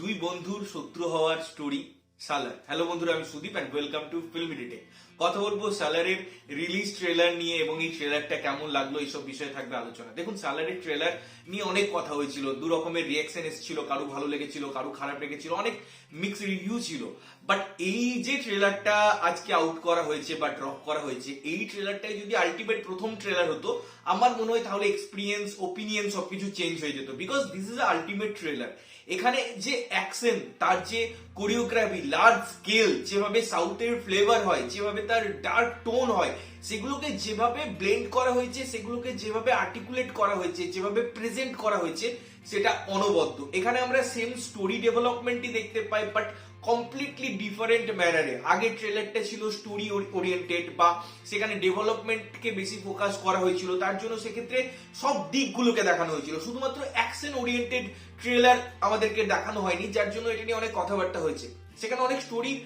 দুই বন্ধুর শত্রু হওয়ার স্টোরি সালার। হ্যালো বন্ধুরা, আমি Sudip and welcome to Filmy ডিটে। কথা বলবো সালারের রিলিজ ট্রেলার নিয়ে এবং এই ট্রেলারটা কেমন লাগলো এইসব বিষয়ে থাকবে আলোচনা। দেখুন, সালারের ট্রেলার নিয়ে অনেক কথা হয়েছিল, দু রকমের রিয়াকশন এসেছিল, কারো ভালো লেগেছিল, কারো খারাপ লেগেছিল, অনেক মিক্স রিভিউ ছিল। বাট এই যে ট্রেলারটা আজকে আউট করা হয়েছে বা ড্রপ করা হয়েছে, এই ট্রেলারটাই যদি আলটিমেট প্রথম ট্রেলার হতো, আমার মনে হয় তাহলে এক্সপিরিয়েন্স, ওপিনিয়ন সবকিছু চেঞ্জ হয়ে যেত। Because this is ultimate trailer. এখানে যে অ্যাকশন, তার যে কোরিওগ্রাফি, লার্জ স্কেল, যেভাবে সাউথের ফ্লেভার হয়, যেভাবে তার ডার্ক টোন হয়, সেগুলোকে যেভাবে ব্লেন্ড করা হয়েছে, সেগুলোকে যেভাবে আর্টিকুলেট করা হয়েছে, যেভাবে প্রেজেন্ট করা হয়েছে, সেটা অনবদ্য। এখানে আমরা সেম স্টোরি ডেভেলপমেন্টই দেখতে পাই, বাট কমপ্লিটলি ডিফারেন্ট ম্যানারে। আগের ট্রেলারটা ছিল স্টোরি ওরিয়েন্টেড, বা সেখানে ডেভেলপমেন্টকে বেশি ফোকাস করা হয়েছিল, তার জন্য সেক্ষেত্রে সব দিকগুলোকে দেখানো হয়েছিল। শুধুমাত্র অ্যাকশন ওরিয়েন্টেড ট্রেলার আমাদেরকে দেখানো হয়নি, যার জন্য এটা নিয়ে অনেক কথাবার্তা হয়েছে। সেখানে অনেক স্টোরির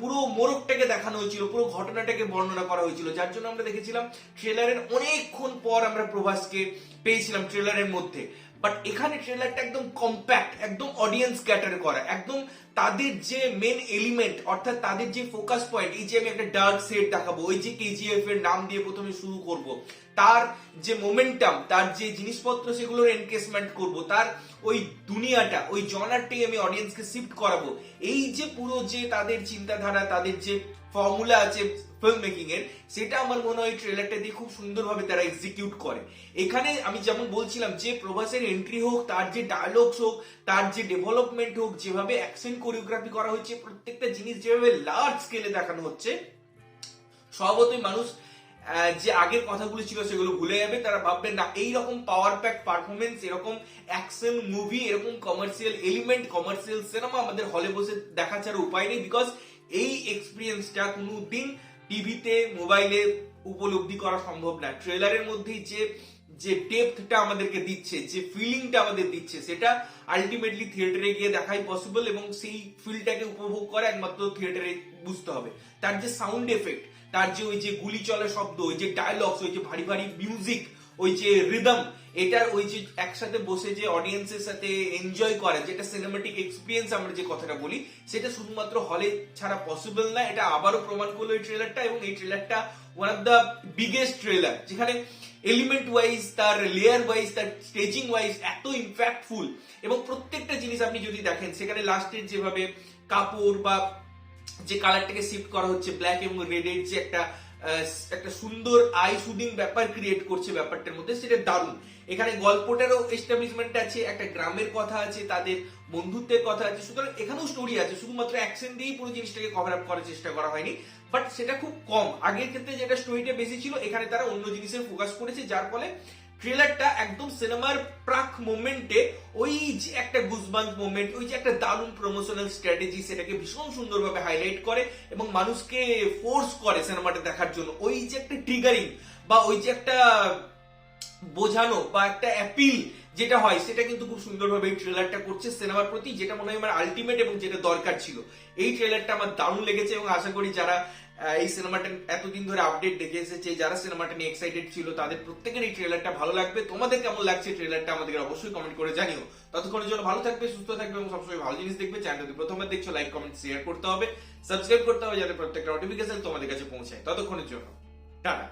পুরো মোড়কটাকে দেখানো হয়েছিল, পুরো ঘটনাটাকে বর্ণনা করা হয়েছিল, যার জন্য আমরা দেখেছিলাম ট্রেলারের অনেকক্ষণ পর আমরা প্রভাসকে পেয়েছিলাম ট্রেলারের মধ্যে। বাট এখানে ট্রেলারটা একদম কম্প্যাক্ট, একদম অডিয়েন্স ক্যাটার করা, একদম তাদের যে মেন এলিমেন্ট, অর্থাৎ তাদের যে ফোকাস পয়েন্ট, এই যে আমি একটা ডার্ক সেট দেখাবো, ওই যে কেজিএফ এর নাম দিয়ে প্রথমে শুরু করব, তার যে মোমেন্টাম, তার যে জিনিসপত্র সেগুলোর এনকেসমেন্ট করব, তার ওই দুনিয়াটা, ওই জনারটাই আমি অডিয়েন্সকে শিফট করাবো। এই যে পুরো যে তাদের চিন্তাধারা, তাদের যে ফর্মুলা আছে ফিল্ম মেকিং এর, সেটা আমার মনে হয় ট্রেলারটা দিয়ে খুব সুন্দরভাবে তারা এক্সিকিউট করে। এখানে আমি যেমন বলছিলাম যে প্রভাসের এন্ট্রি হোক, তার যে ডায়লগস হোক, তার যে ডেভেলপমেন্ট হোক, যেভাবে অ্যাকশন কোরিওগ্রাফি করা হচ্ছে, প্রত্যেকটা জিনিস যেভাবে লার্জ স্কেলে দেখানো হচ্ছে, স্বভাবতই মানুষ যে আগের কথাগুলো ছিল সেগুলো ভুলে যাবে। তারা ভাববে না, এইরকম পাওয়ার প্যাক পারফরমেন্স, এরকম অ্যাকশন মুভি, এরকম কমার্শিয়াল এলিমেন্ট, কমার্শিয়াল সিনেমা আমাদের হলে বসে দেখা ছাড়া উপায় নেই। বিকজ এই এক্সপিরিয়েন্সটা কোনোদিন টিভিতে, মোবাইলে উপলব্ধি করা সম্ভব না। ট্রেলারের মধ্যেই যে ডেপথটা আমাদেরকে দিচ্ছে, যে ফিলিংটা আমাদের দিচ্ছে, সেটা আলটিমেটলি থিয়েটারে গিয়ে দেখাই পসিবল, এবং সেই ফিলটাকে উপভোগ করা একমাত্র থিয়েটারে বুঝতে হবে। তার যে সাউন্ড এফেক্ট, তার যে ওই যে গুলি চলা শব্দ, ওই যে ডায়লগস, ওই যে ভারী ভারী মিউজিক, ওই যে রিদম, এটার ওই যে একসাথে বসে যে অডিয়েন্সের সাথে এনজয় করা, যেটা সিনেমাটিক এক্সপিরিয়েন্স আমরা যে কথাটা বলি, সেটা শুধুমাত্র হলে ছাড়া পসিবল না। এটা আবারও প্রমাণ করলো এই ট্রেলারটা, এবং এই ট্রেলারটা one of the biggest trailer, যেখানে এলিমেন্ট ওয়াইজ, তার লেয়ার ওয়াইজ, তার স্টেজিং ওয়াইজ এত ইম্প্যাক্টফুল। এবং প্রত্যেকটা জিনিস আপনি যদি দেখেন, সেখানে লাস্টের যেভাবে কাপড় বা যে কালারটাকে শিফট করা হচ্ছে, ব্ল্যাক এবং রেডের যে একটা সুন্দর আই শুডিং ব্যাপার ক্রিয়েট করছে ব্যাপারটার মধ্যে, সেটা দারুণ। এখানে গল্পটারও এস্টাবলিশমেন্ট আছে, একটা গ্রামের কথা আছে, তাদের বন্ধুত্বের কথা আছে, সুতরাং এখানেও স্টোরি আছে। শুধুমাত্র অ্যাকশন দিয়েই পুরো জিনিসটাকে কভার আপ করার চেষ্টা করা হয়নি, বাট সেটা খুব কম। আগের ক্ষেত্রে যেটা স্টোরিটা বেশি ছিল, এখানে তারা অন্য জিনিসের ফোকাস করেছে, যার ফলে ট্রেলারটা একদম সিনেমার প্রাক মোমেন্টে ওই যে একটা গুজবাম্প মোমেন্ট, ওই যে একটা দারুণ প্রমোশনাল স্ট্র্যাটেজি, সেটাকে ভীষণ সুন্দরভাবে হাইলাইট করে এবং মানুষকে ফোর্স করে সিনেমাটা দেখার জন্য। ওই যে একটা ট্রিগারিং বা ওই যে একটা বোঝানো বা একটা অ্যাপিল যেটা হয়, সেটা কিন্তু খুব সুন্দরভাবে এই ট্রেলারটা করছে সিনেমার প্রতি, যেটা মনে হয় আমার আলটিমেট এবং যেটা দরকার ছিল। এই ট্রেলারটা আমার দারুণ লেগেছে, এবং আশা করি যারা এই সিনেমাটা এতদিন ধরে আপডেট দেখে এসেছে, যারা সিনেমাটা নিয়ে এক্সাইটেড ছিল, তাদের প্রত্যেকের এই ট্রেলারটা ভালো লাগবে। তোমাদের কেমন লাগছে ট্রেলারটা আমাদের অবশ্যই কমেন্ট করে জানিও। ততক্ষণের জন্য ভালো থাকবে, সুস্থ থাকবে এবং সবসময় ভালো জিনিস দেখবে। চ্যানেলটি প্রথমবার দেখছো, লাইক, কমেন্ট, শেয়ার করতে হবে, সাবস্ক্রাইব করতে হবে, যাতে প্রত্যেকটা নোটিফিকেশন তোমাদের কাছে পৌঁছায়। ততক্ষণের জন্য টাটা।